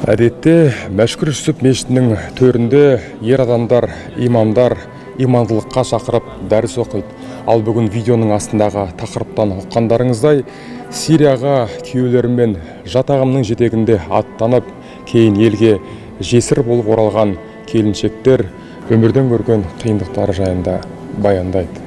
Әдетте Мәшһүр Жүсіп мешітінің төрінде ер адамдар, имамдар имандылыққа шақырып дәріс оқиды. Ал бүгін видеоның астындағы тақырыптан ұққандарыңыздай, Сирияға күйеулерімен жат ағымның жетегінде аттанып, кейін елге жесір болып оралған келіншектер өмірден көрген қиындықтары жайында баяндайды.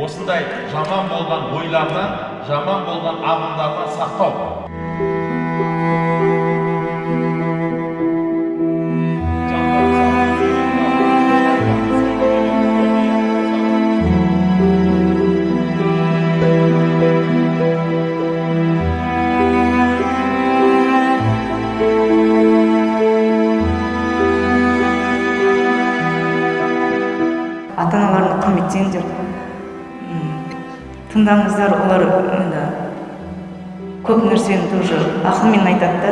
Осындай жаман болған ойлардан, жаман болған ағымдардан сақтау. Ата-аналарны құрметтеңдер. Тыңдаңыздар, олар көп нәрсені тоже ақылмен айтады.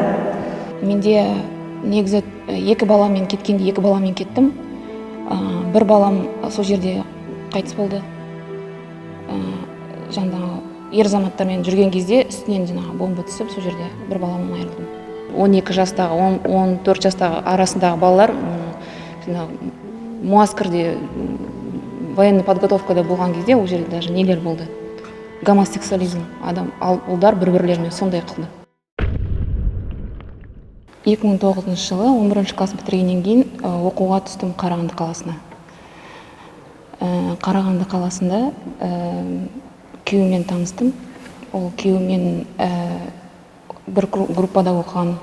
Менде негізі екі баламен кеткенде екі баламен кеттім. Бір балам сол жерде қайтыс болды. Жаңағы ер азаматтармен жүрген кезде үстінен бомба түсіп, сол жерде бір баламнан айырылдым. 12 жастағы, 14 жастағы арасындағы балалар муаскарде, военный подготовкада болған кезде ол жерде даже нелер болды. Гомосексуализм, ұлдар бір-бірлерімен сондай қылды. 2009 жылы 11 класс бітіргеннен кейін оқуға түстім Қарағанды қаласына. Қарағанды қаласында күйеумен таныстым. Ол күйеумен бір группада оқыған.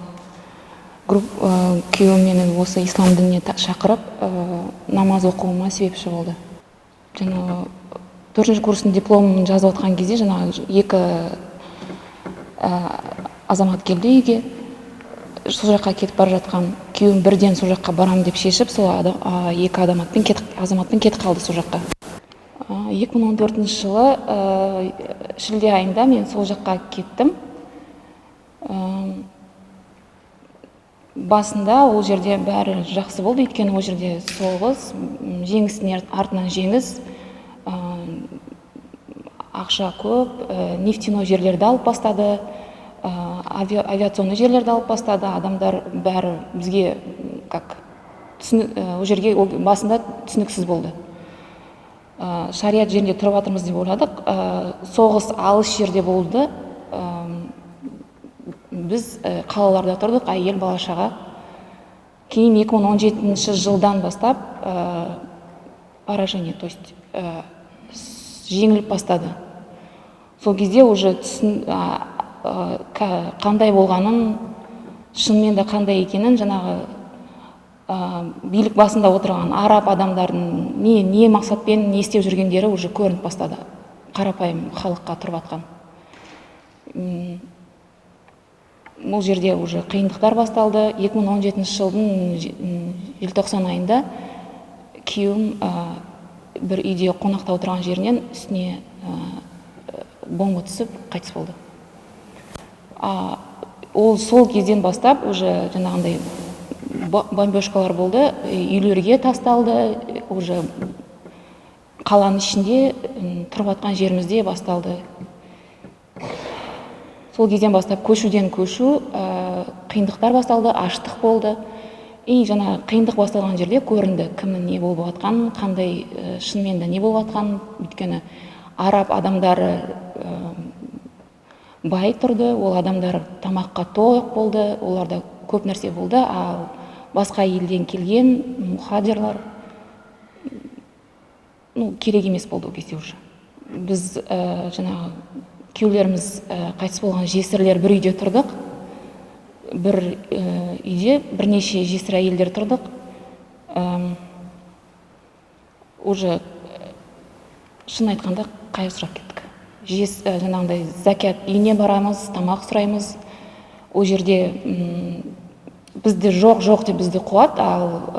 Күйеумен осы ислам дініне шақырып, намаз оқуыма себепші болды. Жаңағы 4-ші курстың дипломын жазып отқан кезде екі азамат келді үйге. Сол жаққа кетіп бара жатқан күйеуім бірден сол жаққа барам деп шешіп, сол екі азаматпен кетіп қалды сол жаққа. 2014 жылы шілде айында мен сол жаққа кеттім. Басында ол жерде бәрі жақсы болды, өйткені ол жерде соғыс, жеңістің артынан жеңіс, ақша көп, нефтяной жерлерді алып бастады, авиационный жерлерді алып бастады. Адамдар бәрі бізге ол жерге басында түсініксіз болды. Шариат жерінде тұрып жатырмыз деп ойладық. Соғыс алыс жерде болды. Біз қалаларда тұрдық, әйел бала-шаға. Кейін 2017 жылдан бастап поражение, то есть жеңіліп бастады. Сол кезде уже қандай болғанын, шынымен де қандай екенін, жаңағы билік басында отырған араб адамдардың не мақсатпен не істеп жүргендері уже көрініп бастады. Қарапайым халыққа тұрып атқан. Бұл жерде уже қиындықтар басталды. 2017 жылдың желтоқсан айында күйеуім бір үйде қонақта отырған жерінен үстіне бомба түсіп қайтыс болды. Ол сол кезден бастап уже жаңағындай бомбежкалар болды, үйлерге тасталды, уже қаланың ішінде тұрып атқан жерімізде басталды. Сол кезден бастап көшуден көшу, қиындықтар басталды, аштық болды. И жаңа қиындық басталған жерде көрінді кімнің не болып жатқанын, қандай шынымен де не болып жатқанын. Өйткені араб адамдары бай тұрды, ол адамдар тамаққа тоқ болды, оларда көп нәрсе болды, ал басқа елден келген мұхаджирлар керек емес болды ол кезде уже. Біз жаңағы күйеулеріміз қайтыс болған жесірлер бір үйде тұрдық. Бір үйде бірнеше жесір әйелдер тұрдық. Уже шын айтқанда қайғысырап кеттік. Жаңағындай закят үйіне барамыз, тамақ сұраймыз. Ол жерде бізді жоқ деп бізді қуады, ал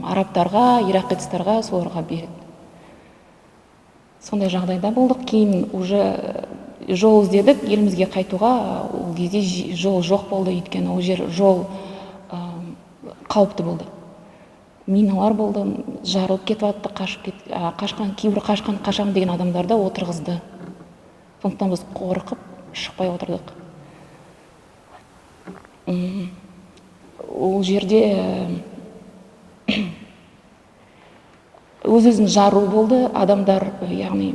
арабтарға, ирақитстарға соларға береді. Сондай жағдайда болдық. Кейін уже жол іздедік, елімізге қайтуға. Ол кезде жол жоқ болды, өйткені ол жер жол қауіпті болды. миналар болды, жарылып кетіп жатты, қашқан, кейбір қашам деген адамдарды отырғызды. Сондықтан біз қорқып шықпай отырдық. Ол жерде өз-өзін жару болды, адамдар, яғни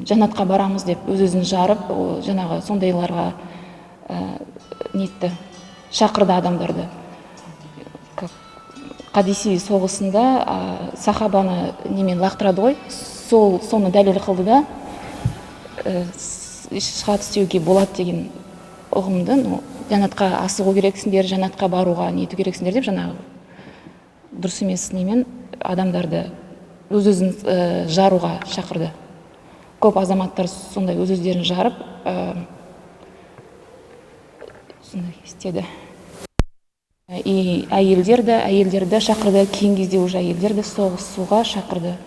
жаннатқа барамыз деп өз-өзін жарып, жаңағы сондайларға нетті, шақырды адамдарды. Қадиси соғысында сахабаны немен лақтырады ғой, соны дәлел қылды да шахат істеуге болады деген ұғымды, жаннатқа асығу керексіңдер, жаннатқа баруға нету керексіңдер деп, жаңағы дұрыс емес немен адамдарды өз-өзін жаруға шақырды. Көп азаматтар сондай өз-өздерін жарып сондай істеді. И әйелдерді шақырды, кейін кезде уже әйелдерді соғысуға шақырды.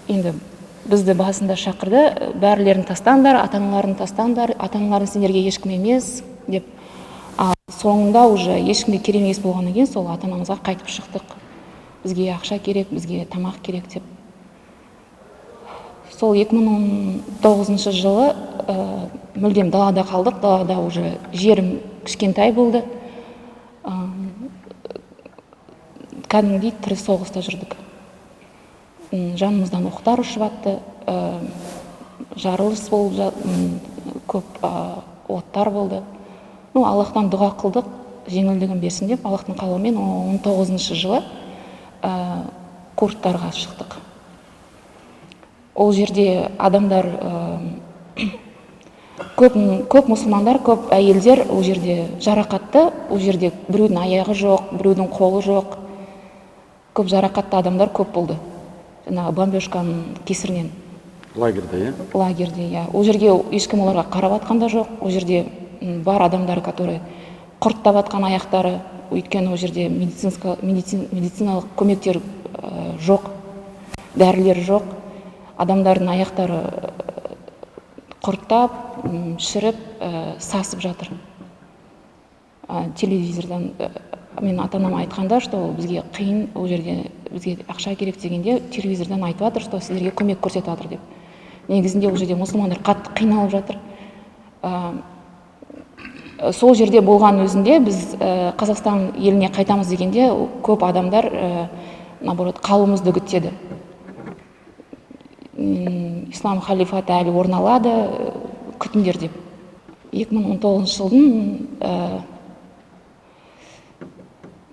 Енді бізді басында шақырды, бәрілерін тастаңдар, ата-аналарын тастаңдар, ата-аналарын сендерге ешкім емес деп. Соңында уже ешкімге керек емес болғаннан кейін сол ата-анамызға қайтып шықтық. Бізге ақша керек, бізге тамақ керек деп. Сол 2019 жылы мүлдем далада қалдық, далада уже жерім кішкентай болды. Кәдімгідей тірі соғыста жүрдік. Жанымыздан оқтар ұшып жатты, жарылыс болып, көп оттар болды. Аллахтан дұға қылдық, жеңілдігін берсін деп, Аллахтың қалауымен 19 жылы курдтарға шықтық. Ол жерде адамдар көп мұсылмандар, көп әйелдер ол жерде жарақатты, ол жерде біреудің аяғы жоқ, біреудің қолы жоқ. Көп жарақатты адамдар көп болды. Жаңағы бомбежканың кесірінен. Лагерде, Лагерде. Ол жерге ешкім оларға қарап атқан да жоқ. Ол жерде бар адамдар, которые құрттап атқан аяқтары, өйткені ол жерде медициналық көмектер жоқ, дәрілер жоқ. Адамдардың аяқтары құрттап, шіріп, сасып жатыр. Телевизордан мен ата-анама айтқанда, что бізге қиын, ол жерде бізге ақша керек дегенде, телевизордан айтып жатыр, что сіздерге көмек көрсетіп жатыр деп. Негізінде ол жерде мұсылмандар қатты қиналып жатыр. Сол жерде болған өзінде біз Қазақстан еліне қайтамыз дегенде көп адамдар наоборот қалуымызды күтеді. Ислам халифаты әлі орналады, күтіңдер деп. 2019 жылдың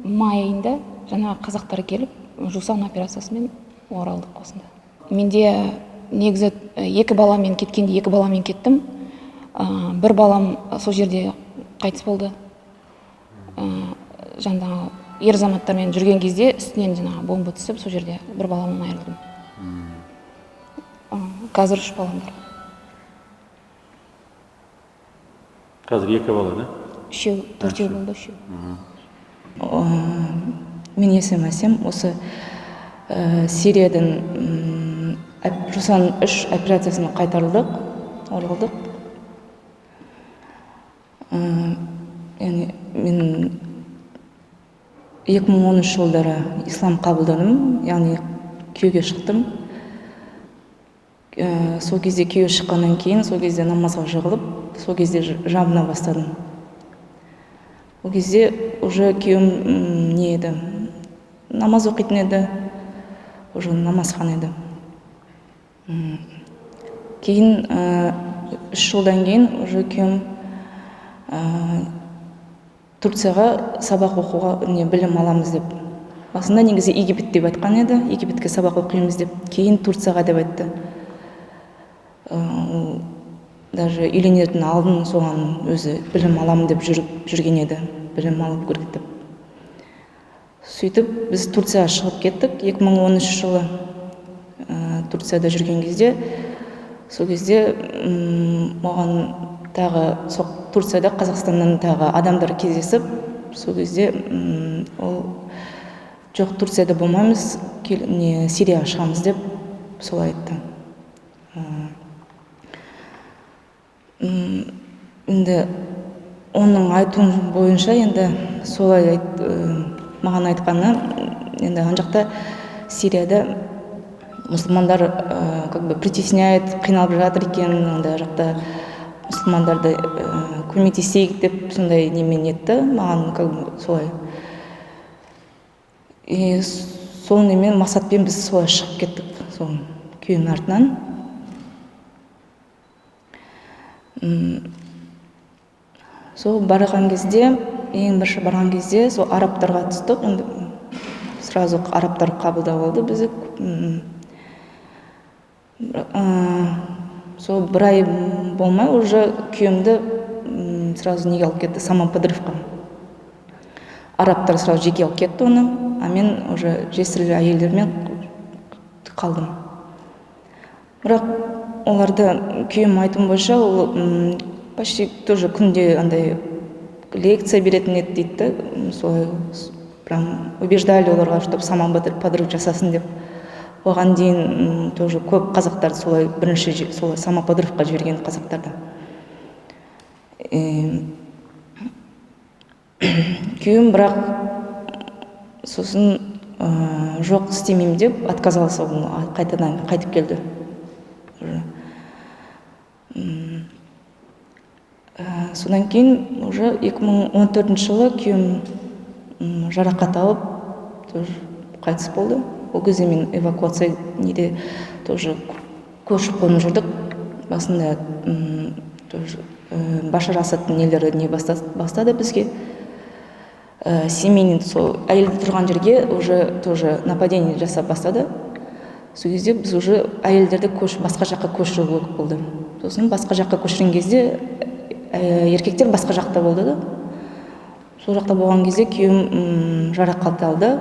май айында жаңа қазақтар келіп, жусан операциясымен оралдық осында. Менде негізі 2 баламен кеткенде 2 баламен кеттім. Бір балам сол жерде қайтыс болды. Жаңағы ер азаматтармен жүрген кезде үстінен жаңағы бомба түсіп, сол жерде бір баламнан айырылдым. Қазір 3 балам бар. Қазір 2 бала, да? 3, 4 болды, 3. Мен есім Әсем, осы Сириядан жусан 3 операциясына қайтарылдық, оралдық. Мен 2013 жылдары ислам қабылдадым, яғни күйеуге шықтым. Сол кезде күйеуге шыққаннан кейін, сол кезде намазға жығылып, сол кезде жабына бастадым. Ол кезде уже күйеуім не еді, намаз оқитын еді, уже намазхан еді. Кейін 3 жылдан кейін уже күйеуім Турцияға сабақ оқуға білім аламыз деп. Басында негізі Египет деп айтқан еді, Египетке сабақ оқимыз деп, кейін Турцияға деп айтты. Даже үйленердің алдын соған өзі білім аламын деп жүрген еді, білім алып көрдік деп. Сөйтіп, біз Турцияға шығып кеттік, 2013 жылы Турцияда жүрген кезде, сол кезде маған тағы Турцияда Қазақстаннан тағы адамдар кездесіп, сол кезде ол жоқ, Турцияда болмаймыз, Сирияға шығамыз деп солай айтты. Енді оның айтуы бойынша енді солай маған айтқаны, енді ана жақта Сирияда мұсылмандар как бы притесняет, қиналып жатыр екен, анда жақта мұсылмандарды көмектесейік деп сондай немен етті маған, как бы солай. И сол немен мақсатпен біз солай шығып кеттік, сол күйеуімнің артынан. Сол барған кезде, ең бірінші барған кезде сол арабтарға түстік, енді сразу арабтар қабылдап алды бізді. Сол бір ай болмай уже күйеуімді сразу неге алып кетті, Самоподрывқа. Арабтар сразу жеке алып кетті оны, а мен уже жесірлі әйелдермен қалдым. Бірақ оларды күйеуім айтуым бойынша, ол почти тоже күнде андай лекция беретін еді дейді, солай прям убеждали оларға, чтобы самоподрыв жасасын деп. Оған дейін тоже көп қазақтарды солай бірінші солай самоподрывқа жіберген қазақтарды. Күйеуім бірақ сосын жоқ істемеймін деп отказался, қайтадан қайтып келді. Содан кейін уже 2014 жылы күйеуім жарақат алып тоже қайтыс болды. Ол кезде мен эвакуация неде тоже көшіп қонып жүрдік. Басында тоже Башар Асадтың нелері не бастады бізге. Семейный сол әйелді тұрған жерге уже тоже нападение жасап бастады. Сол кезде біз уже әйелдерді басқа жаққа көшіру болды. Сосын басқа жаққа көшірген кезде еркектер басқа жақта болды да. Сол жақта болған кезде күйеуім жарақат алды.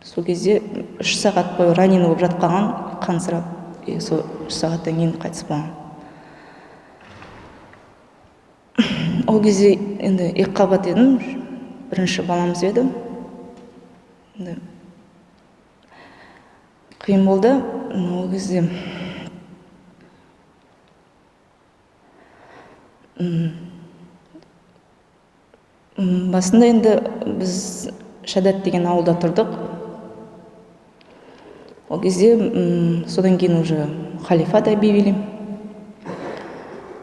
Сол кезде 3 сағат бойы раненый болып жатып қалған, қансырап, сол 3 сағаттан кейін қайтыс болған. Ол кезде енді екіқабат едім, бірінші баламыз еді. Қиын болды, ол кезде басында енді біз Шадат деген ауылда тұрдық. Ол кезде содан кейін уже халифат объявили.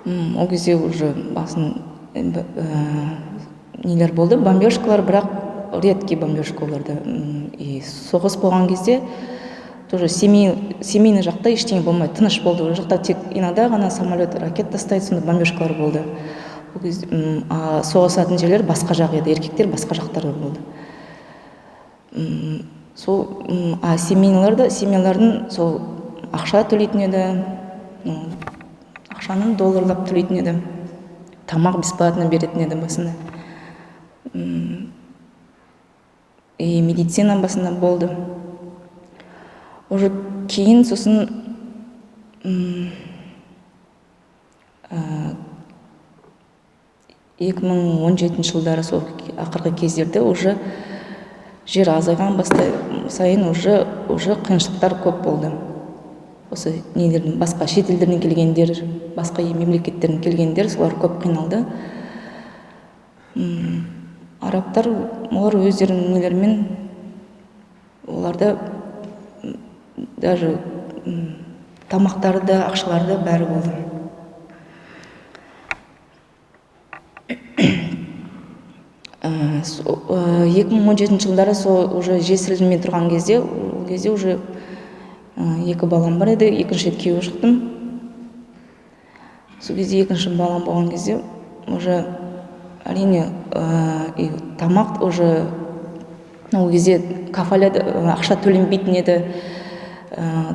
Ол кезде уже басын нелер болды, бомбежкалар, бірақ редкий бомбежка оларды. И соғыс болған кезде тоже семейный жақта ештеңе болмайды, тыныш болды. Ол жақта тек иногда ғана самолет, ракет тастайды, сонда бомбежкалар болды. Ол кезде соғысатын жерлер басқа жақ еді, еркектер басқа жақтар болды. Сол семьялардың сол ақша төлейтін еді, ақшаның долларлап төлейтін еді, тамақ бесплатно беретін еді басында. И медицина басында болды. Уже кейін сосын 2017 жылдары сол ақырғы кездерде уже жер азайған сайын уже қиыншылықтар көп болды. Осы нелердің басқа шет елдерден келгендер, басқа мемлекеттерден келгендер, солар көп қиналды. Арабтар олар өздерінің нелерімен, оларда даже тамақтары да, ақшалары да бәрі болды. 2017 жылдары сол уже жесірілмен тұрған кезде, ол кезде уже 2 балам бар еді, екінші рет күйеуге шықтым. Сол кезде екінші балам болған кезде уже әрине тамақ уже ол кезде кафалят ақша төленбейтін еді.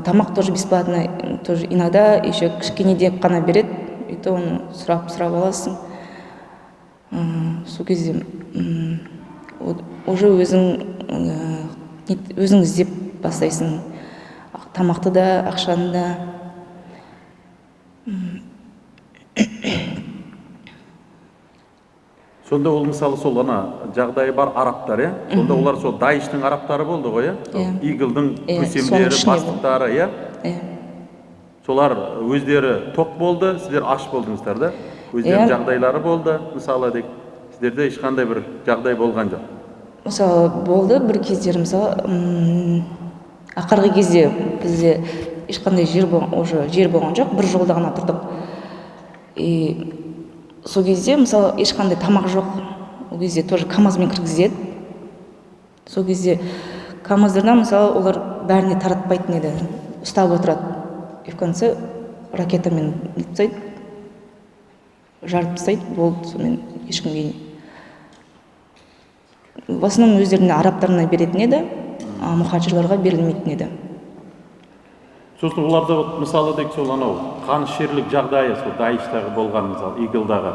Тамақ тоже бесплатно, тоже иногда еще кішкене деп қана береді, и то оны сұрап аласың. Сол кезде уже өзің іздеп бастайсың, тамақты да, ақшаны да. Сонда ол мысалы сол ана жағдайы бар арабтар, сонда олар сол Даиштің арабтары болды ғой, Игілдің көсемдері, бастықтары, солар өздері тоқ болды, сіздер аш болдыңыздар да? өздерінің жағдайлары болды, мысалы дейік, сіздерде ешқандай бір жағдай болған жоқ? Мысалы болды бір кездері, мысалы ақырғы кезде бізде ешқандай жер болған жоқ, бір жолда ғана тұрдық. И сол кезде мысалы ешқандай тамақ жоқ, ол кезде тоже КамАЗбен кіргізеді. Сол кезде КамАЗдардан мысалы олар бәріне таратпайтын еді, ұстап отырады. И в конце ракетамен нетсайды, жарып тастайды, болды, сонымен ешкімге. В основном өздеріне арабтарына беретін еді, мұхаджирларға берілмейтін еді. Сосын оларда мысалы дейік, сол анау қанішерлік жағдайы, сол Даиштағы болған, мысалы игілдағы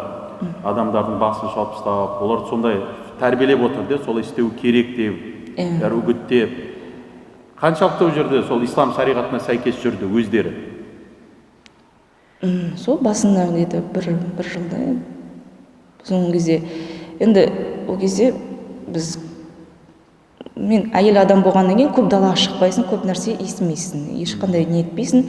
адамдардың басын шауып тастап, олар сондай тәрбиелеп отыр, солай істеу керек деп, үгіттеп. Қаншалықты ол жерде сол ислам шариғатына сәйкес жүрді өздері? Сол басында где-то бір жылда. Соңғы кезде, енді ол кезде мен әйел адам болғаннан кейін көп далаға шықпайсың, көп нәрсе естімейсің, ешқандай не етпейсің.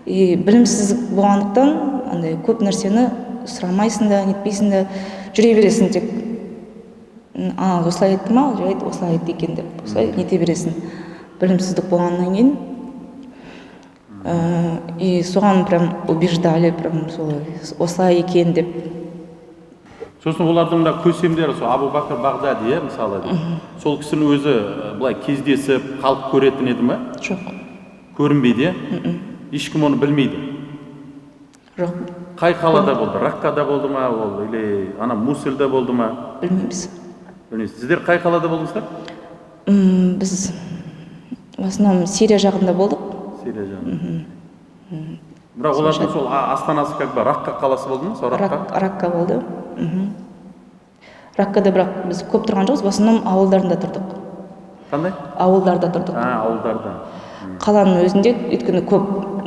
Білімсіздік болғандықтан андай көп нәрсені сұрамайсың да, нетпейсің да, жүре бересің тек. Осылай айтты ма, жарайды, осылай айтты екен деп, осылай нете бересің. Білімсіздік болғаннан кейін. И соған прям убеждали, прям осылай екен деп. Сосын олардың да көсемдері, Абу Бакр Бағдади, мысалы, сол кісінің өзі былай кездесіп, қалып көретін еді ме? Жоқ. Көрінбейді? Ешкім оны білмейді? Жоқ. Қай қалада болды? Раққада болды ма, или Мусульда болды ма? Білмейміз. Сіздер қай қалада болдыңыздар? Біз в основном Сирия жағында болдық. Сирия жағында. Бірақ олардың сол астанасы Раққа қаласы болды ма? Раққа болды. Раққада бірақ біз көп тұрған жоқпыз, в основном ауылдарында тұрдық. Қандай? Ауылдарда тұрдық. Ауылдарда. Қаланың өзінде өйткені көп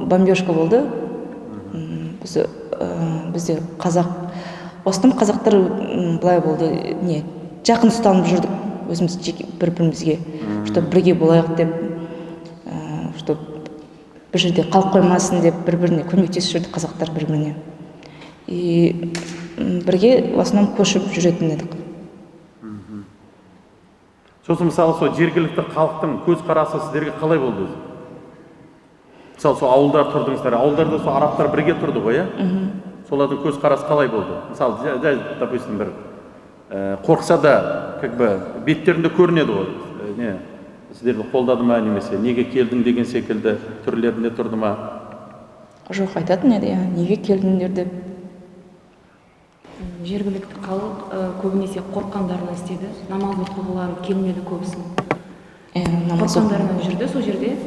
бомбежка болды. Бізде қазақ, в основном қазақтар былай болды, жақын ұстанып жүрдік өзіміз бір-бірімізге, чтобы бірге болайық деп, чтобы бір жерде қалып қоймасын деп бір-біріне көмектесіп жүрдік қазақтар бір-біріне. И бірге в основном көшіп жүретін едік. Сосын мысалы сол жергілікті халықтың көзқарасы сіздерге қалай болды өзі? Мысалы сол ауылдар тұрдыңыздар, ауылдарда сол арабтар бірге тұрды ғой, солардың көзқарасы қалай болды? Мысалы, допустим, бір қорқса да, беттерінде көрінеді ғой, сіздерді қолдады ма немесе, неге келдің деген секілді түрлерінде тұрды ма? Жоқ, айтатын еді, неге келдіңдер деп. Жергілікті халық көбінесе қорыққандарынан істеді, намаз оқығылары келмеді көбісінің. Қорыққандарынан жүрді, сол жерде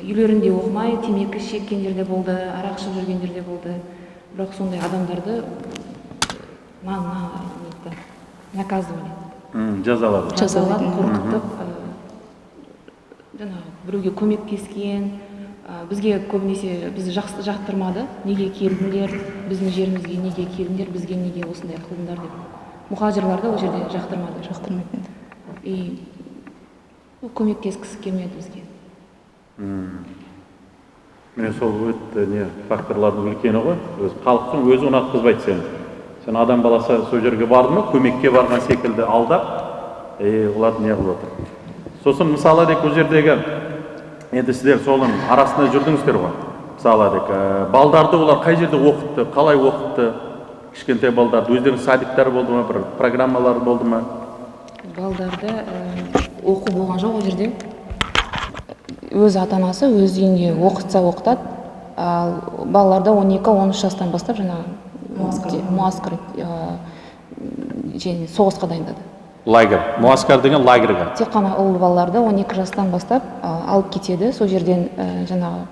үйлерінде оқымай, темекі шеккендер де болды, арақ ішіп жүргендер де болды. Бірақ сондай адамдарды наказывали. Жазалады. Қорқытып, біреуге көмектескен. Бізге көбінесе бізді жақтырмады. Неге келдіңдер, біздің жерімізге неге келдіңдер, бізге неге осындай қылдыңдар деп. Мұхажирларды ол жерде жақтырмайды. И көмектескісі келмеді бізге. Міне сол факторлардың үлкені ғой. Халықтың өзі ұнатқызбайды сені. Сен адам баласы сол жерге барды ма, көмекке барған секілді алдап, олар не қылып отыр. Сосын мысалы дейік, ол жердегі енді сіздер солың арасында жүрдіңіздер ғой. Мысалы дейік, балдарды олар қай жерде оқытты, қалай оқытты? Кішкентай балдарды, өздерінің садиктары болды ма, бір программалары болды ма? Балдарды оқу болған жоқ ол жерде. Өз ата-анасы өз үйінде оқытса оқытады. Балаларды 12-13 жастан бастап жаңағы муаскар соғысқа дайындады. Лагер. Муаскар деген лагерға. Тек қана ұл балаларды 12 жастан бастап алып кетеді. Сол жерден жаңағы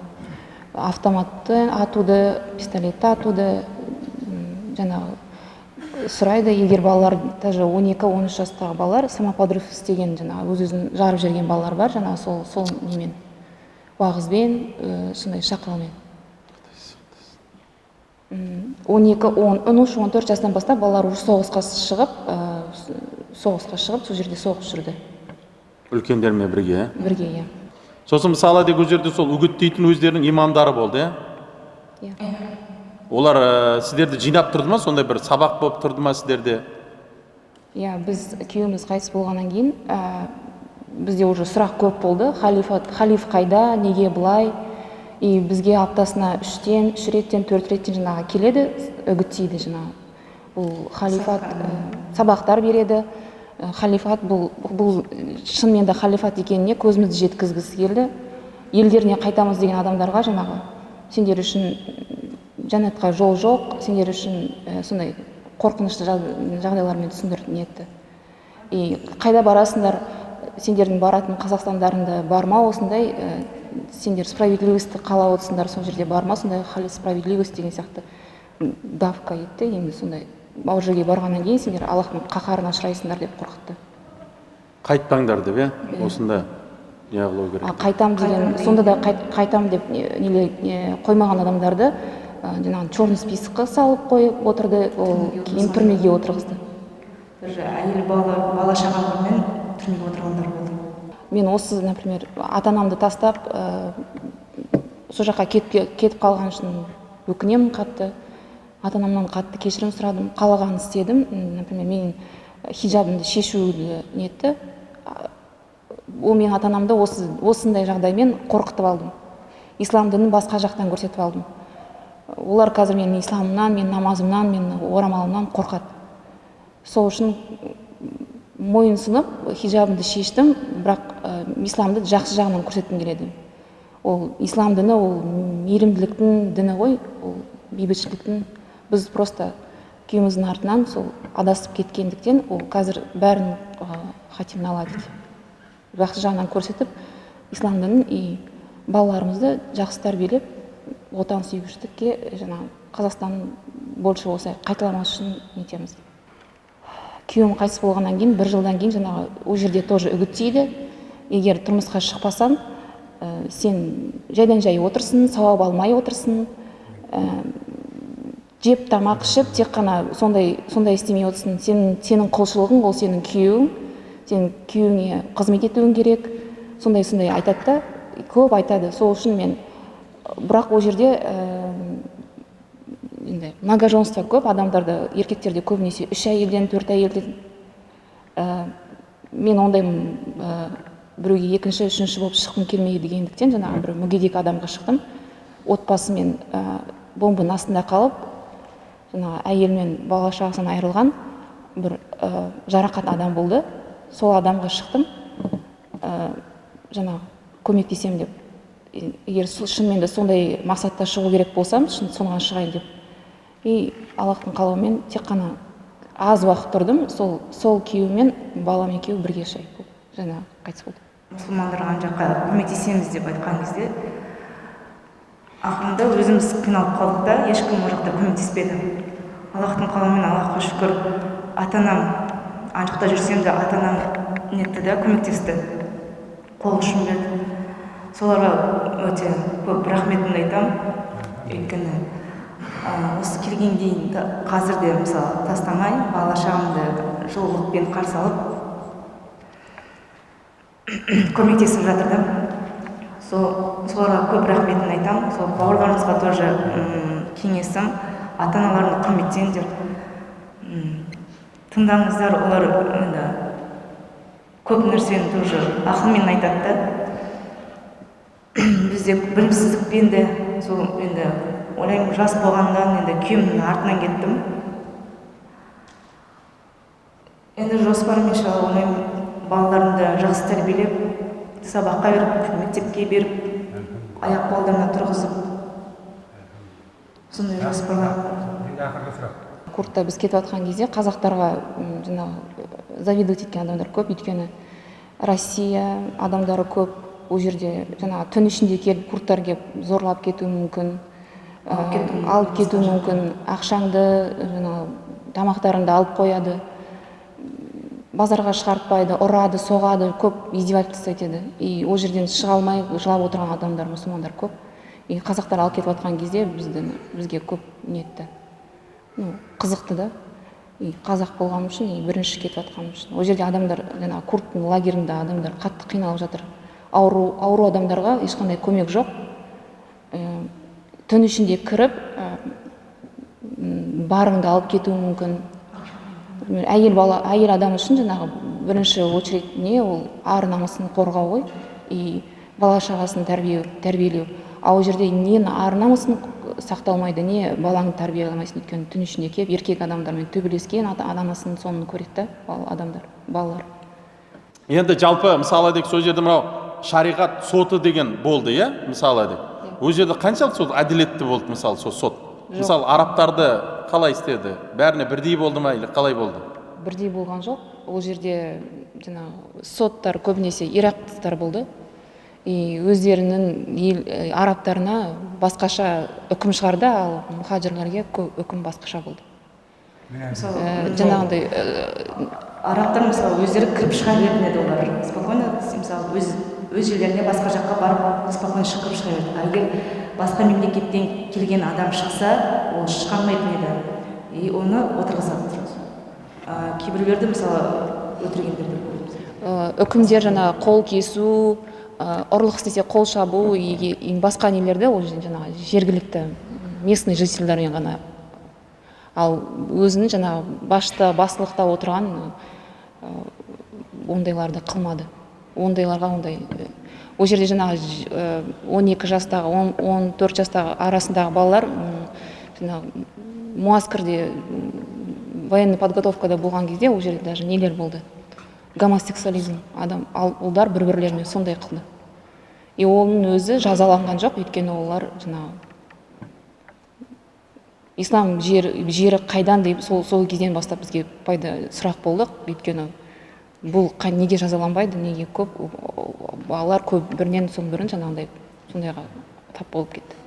автоматты атуды, пистолетті атуды жаңағы сұрайды. Егер балалар, даже 12-13 жастағы балалар самоподрыв істеген жаңағы өз-өзін жарып жүрген балалар бар, жаңағы сол немен уағызбен, сондай шақырылмен. 13-14 жастан бастап балалар уже соғысқа шығып, сол жерде соғыс жүрді. Үлкендермен бірге, Бірге, Сосын мысалы деп ол жерде сол үгіттейтін өздерінің имамдары болды, Олар сіздерді жинап тұрды ма, сондай бір сабақ болып тұрды ма сіздерде? Иә, біз күйеуіміз қайтыс болғаннан кейін бізде уже сұрақ көп болды. Халиф қайда, неге бұлай? И бізге аптасына 3 реттен 4 реттен жаңағы келеді, үгіттейді жаңағы. Бұл халифат сабақтар береді. Халифат бұл шынымен де халифат екеніне көзімізді жеткізгісі келді. Елдеріне қайтамыз деген адамдарға жаңағы сендер үшін жәннатқа жол жоқ, сендер үшін сондай қорқынышты жағдайлармен түсіндіріп нетті. И қайда барасыңдар, сендердің баратын Қазақстандарында барма осындай, сендер справедливості қалап отырсыңдар, сол жерде барма, сондай справедливость деген сияқты давка етті. Енді сондай ол жерге барғаннан кейін сендер Аллахтың қаһарына ұшырайсыңдар деп қорқытты. Қайтпаңдар деп, осында не қылу керек? Қайтам деген, сонда да қайтам деп қоймаған адамдарды жаңағы черный списокқа салып қойып отырды, ол кейін түрмеге отырғызды. Даже әйел бала шағалармен түрмеге отырғандар болды. Мен осы, например, ата-анамды тастап сол жаққа кетіп қалған үшін өкінемін қатты. Ата-анамнан қатты кешірім сұрадым, қалағанын істедім. Например, менің хиджабымды шешуді нетті. Ол мен ата-анамды осындай жағдаймен қорқытып алдым. Ислам дінін басқа жақтан көрсетіп алдым. Олар қазір менің исламымнан, менің намазымнан, менің орамалымнан қорқады. Сол үшін мойынсынып хиджабымды шештім, бірақ исламды жақсы жағынан көрсеткім келеді. Ол ислам діні, ол мейірімділіктің діні ғой, ол бейбітшіліктің. Біз просто күйеуіміздің артынан сол адасып кеткендіктен, ол қазір бәрін хатимін ала дейді. Жақсы жағынан көрсетіп, ислам дінін и балаларымызды жақсы тәрбиелеп, отан сүйгіштікке жаңағы Қазақстан больше осылай қайталамас үшін нетеміз. Күйеуім қайтыс болғаннан кейін, 1 жылдан кейін жаңағы ол жерде тоже үгіттейді. Егер тұрмысқа шықпасаң, сен жайдан жай отырсын, сауап алмай отырсын, жеп тамақ ішіп, тек қана сондай істемей отырсын. Сенің құлшылығың ол сенің күйеуің, сен күйеуіңе қызмет етуің керек. Сондай айтады да, көп айтады. Сол үшін мен, бірақ ол жерде многоженство көп, адамдарда, еркектерде көбінесе 3 әйелден, 4 әйелден. Мен ондаймын, біреуге 2-ші, 3-ші болып шыққым келмейді дегендіктен, жаңағы бір мүгедек адамға шықтым. Отбасымен бомбаның астында қалып, жаңағы әйелмен бала шағасынан айырылған бір жарақат адам болды. Сол адамға шықтым, жаңағы көмектесем деп. Егер шынымен де сондай мақсатта шығу керек болсам, соған шығайын деп. И Аллахтың қалауымен тек қана аз уақыт тұрдым, сол күйеумен балам екеуі бірге жаңа қайтыс болды. Мұсылмандарға ана жаққа көмектесеміз деп айтқан кезде ақырында өзіміз қиналып қалдық та, ешкім ол жақта көмектеспеді. Аллахтың қалауымен, Аллахқа шүкір, ата-анам ана жақта жүрсем де ата-анам нетті да, көмектесті, қол ұшын берді. Соларға өте көп рахметімді айтамын. Өйткені осы келген дейін қазір де мысалы тастамай, бала шағамды жылылықпен қарсы алып көмектесіп жатыр да. Соларға көп рахметімді айтамын. Сол бауырларымызға тоже кеңесім, ата-аналарыңды құрметтеңдер, тыңдаңыздар. Олар көп нәрсені тоже ақылмен айтады да. Бізде білімсіздікпен де, сол енді ойлаймын, жас болғаннан енді күйеуімнің артынан кеттім. Енді жоспарым иншалла, ойлаймын, балаларымды жақсы тәрбиелеп, сабаққа беріп, мектепке беріп, аяқ қолдарына тұрғызып, сондай жоспарлар. Куртта біз кетіп жатқан кезде қазақтарға жаңағы завидовать еткен адамдар көп, өйткені Россия адамдары көп. Ол жерде жаңағы түн ішінде келіп, курттар келіп зорлап кетуі мүмкін, алып кетуі мүмкін, ақшаңды, тамақтарыңды алып қояды, базарға шығартпайды, ұрады, соғады, көп издевательство етеді. И ол жерден шыға алмай жылап отырған адамдар, мұсылмандар көп. И қазақтар алып кетіп жатқан кезде бізге көп нетті, қызықты да. И қазақ болғаным үшін, бірінші кетіп жатқаным үшін. Ол жерде адамдар, курттың лагерінде адамдар қатты қиналып жатыр. Ауру адамдарға ешқандай көмек жоқ. Түн ішінде кіріп, барыңды алып кетуі мүмкін. Әйел адам үшін жаңағы бірінші очередь не ол ар намысын қорғау ғой, и бала шағасын тәрбиелеу. Ал жерде не ар намысын сақталмайды, не балаңды тәрбиеламайсың, өйткені түн ішінде келіп еркек адамдармен төбелескен ата-анасын соны көреді да балалар. Енді жалпы мысалы дек сол жерде мынау шариғат соты деген болды, иә? Мысалы дек. Ол жерде қаншалық сол әділетті болды мысалы сол сот? Мысалы арабтарды қалай істеді? Бәріне бірдей болды ма или қалай болды? Бірдей болған жоқ. Ол жерде жаңағы соттар көбінесе ирактықтар болды. И өздерінің арабтарына басқаша үкім шығарды, ал мұхаджирлерге үкім басқаша болды. Жаңағындай арабтар мысалы өздері кіріп шыға беретін еді, олар спокойно, мысалы өз жерлеріне басқа жаққа барып спокойно шығып шыға берді. Егер басқа мемлекеттен келген адам шықса, ол шыға алмайтын еді, и оны отырғызады. Кейбіреулерді мысалы өлтіргендерді көреміз. Үкімдер жаңағы қол кесу, ұрлық істесе қол шабу, басқа нелерді ол жаңағы жергілікті местный жительдермен ғана. Ал өзінің жаңағы басшылықта отырған ондайларды қылмады. Ондайларға ондай. Ол жерде жаңағы 12 жастағы, 14 жастағы арасындағы балалар жаңағы муаскерде военный подготовкада болған кезде ол жерде даже нелер болды. Гомосексуализм, ал ұлдар бір-бірлерімен сондай қылды. И оның өзі жазаланған жоқ, өйткені олар жаңағы ислам жері қайдан деп сол кезден бастап бізге сұрақ болдық, өйткені бұл неге жазаланбайды, неге көп балалар көп бірінен соң бірін жаңағындай сондайға тап болып кетті.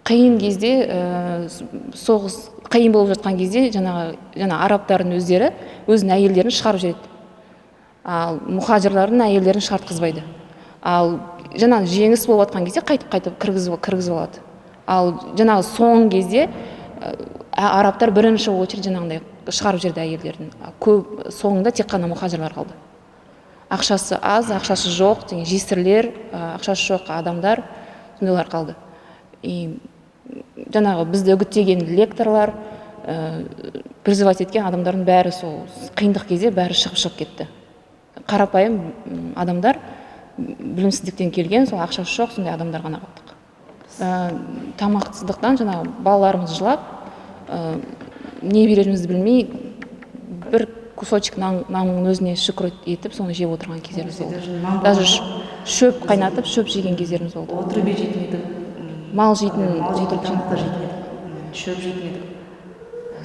Қиын кезде соғыс қиын болып жатқан кезде жаңағы арабтардың өздері өзінің әйелдерін шығарып жібереді. Ал мұхаджирлардың әйелдерін шартқызбайды. Ал жаңағы жеңіс болып жатқан кезде қайтып кіргізіп алады. Ал жаңағы соңғы кезде арабтар бірінші очередь жаңағындай шығарып жіберді әйелдерін. Көп соңында тек қана мұхаджирлар қалды. Ақшасы аз, ақшасы жоқ, жесірлер, ақшасы жоқ адамдар сондайлар қалды. И жаңағы бізді үгіттеген лекторлар, призывать еткен адамдардың бәрі сол қиындық кезде бәрі шығып кетті. Қарапайым адамдар, білімсіздіктен келген, сол ақшасы жоқ, сондай адамдар ғана қалдық. Тамақсыздықтан жаңағы балаларымыз жылап, не берерімізді білмей, бір кусочек нанның өзіне шүкір етіп, соны жеп отырған кездеріміз болды. Даже шөп қайнатып, шөп жеген кездеріміз болды. Отырып жейтін едік. Мал жейтін, тамақтар жейтін едік. Шөп жейтін едік.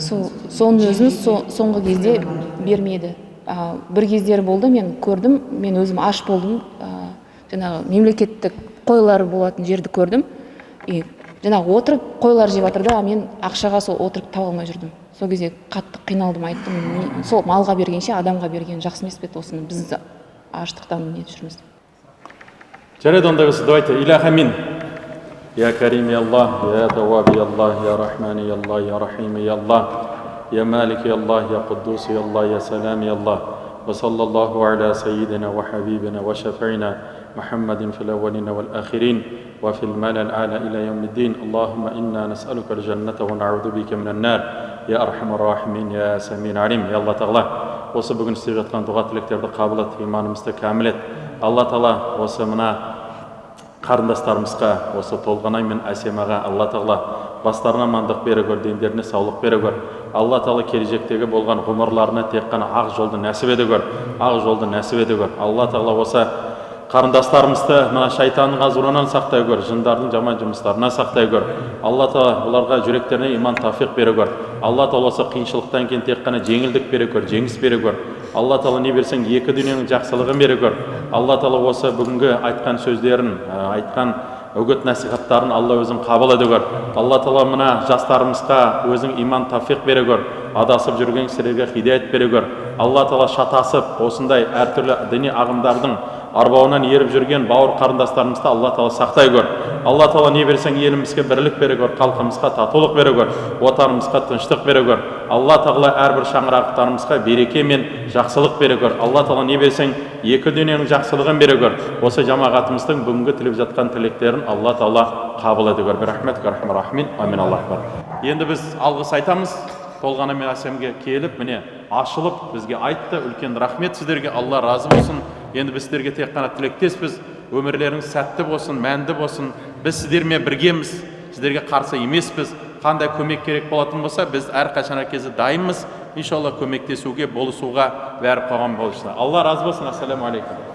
Соның өзін соңғы кезде бермеді. Бір кездері болды, мен көрдім, мен өзім аш болдым. Жаңағы мемлекеттік қойлар болатын жерді көрдім. И жаңағы отырып қойлар жеп жатыр да, мен ақшаға сол отырып таба алмай жүрдім. Сол кезде қатты қиналдым, айттым, сол малға бергенше адамға берген жақсы емес пе, осыны біз аштықтан не жүрміз. Жарайды, онда болса давайте илаха мин. Я карим я Аллах, я таваб я Аллах, я рахман я Аллах, я рахим я Аллах, я малик я Аллах, я куддус я Аллах, я салам я Аллах. وصلى الله على سيدنا وحبيبنا وشفيعنا محمد في الأولين والآخرين وفي الملأ الأعلى إلى يوم الدين. اللهم إنا نسألك الجنة ونعوذ بك من النار يا أرحم الراحمين يا سميع العليم. يا الله تعالى осы бүгін істеп жатқан дұға тілектерді қабыл ет, иманымызды кәміл ет. Алла Тағала осы мына қарындастарымызға, осы Толғанай мен Әсемаға Алла Тағала бастарына амандық бере көр, дендеріне саулық бере көр. Алла Тағала келешектегі болған ғұмырларына тек қана ақ жолды нәсіп ете көр, ақ жолды нәсіп ете көр. Алла Тағала осы қарындастарымызды мына шайтанның азуынан сақтай көр, жындардың жаман жұмыстарынан сақтай көр. Алла Тағала оларға жүректеріне иман тауфиқ бере көр. Алла Тағала осы қиыншылықтан кейін тек қана жеңілдік бере көр, жеңіс бере көр. Алла Тағала не берсең екі дүниенің жақсылығын бере көр. Алла Тағала осы бүгінгі айтқан сөздерін, айтқан үгіт насихаттарын Алла өзің қабыл ете көр. Алла Тағала мына жастарымызға өзің иман тауфиқ бере көр. Адасып жүрген кісілерге хидаят бере көр. Алла Тағала шатасып осындай әртүрлі діни ағымдардың арбауынан еріп жүрген бауыр қарындастарымызды Алла Тағала сақтай көр. Алла Тағала не берсең елімізге бірлік бере көр, халқымызға татулық бере көр, отанымызға тыныштық бере көр. Алла Тағала әрбір шаңырақтарымызға береке мен жақсылық бере көр. Алла Тағала не берсең екі дүниенің жақсылығын бере көр. Осы жамағатымыздың бүгінгі тілеп жатқан тілектерін Алла Тағала қабыл ете көр. Рахмет, рахман рахмин. Амин. Аллах бар. Енді біз алғыс айтамыз. толғанымен әсемге келіп міне ашылып бізге айтты. Үлкен рахмет сіздерге, Алла разы болсын. Енді біз сіздерге тек қана тілектеспіз, өмірлеріңіз сәтті болсын, мәнді болсын. Біз сіздермен біргеміз, сіздерге қарсы емеспіз. Қандай көмек керек болатын болса, біз әрқашан кезде дайынбыз. Иншалла көмектесуге, болысуға бәрі қоғам болсын. Алла разы болсын. Ассаламу алейкум.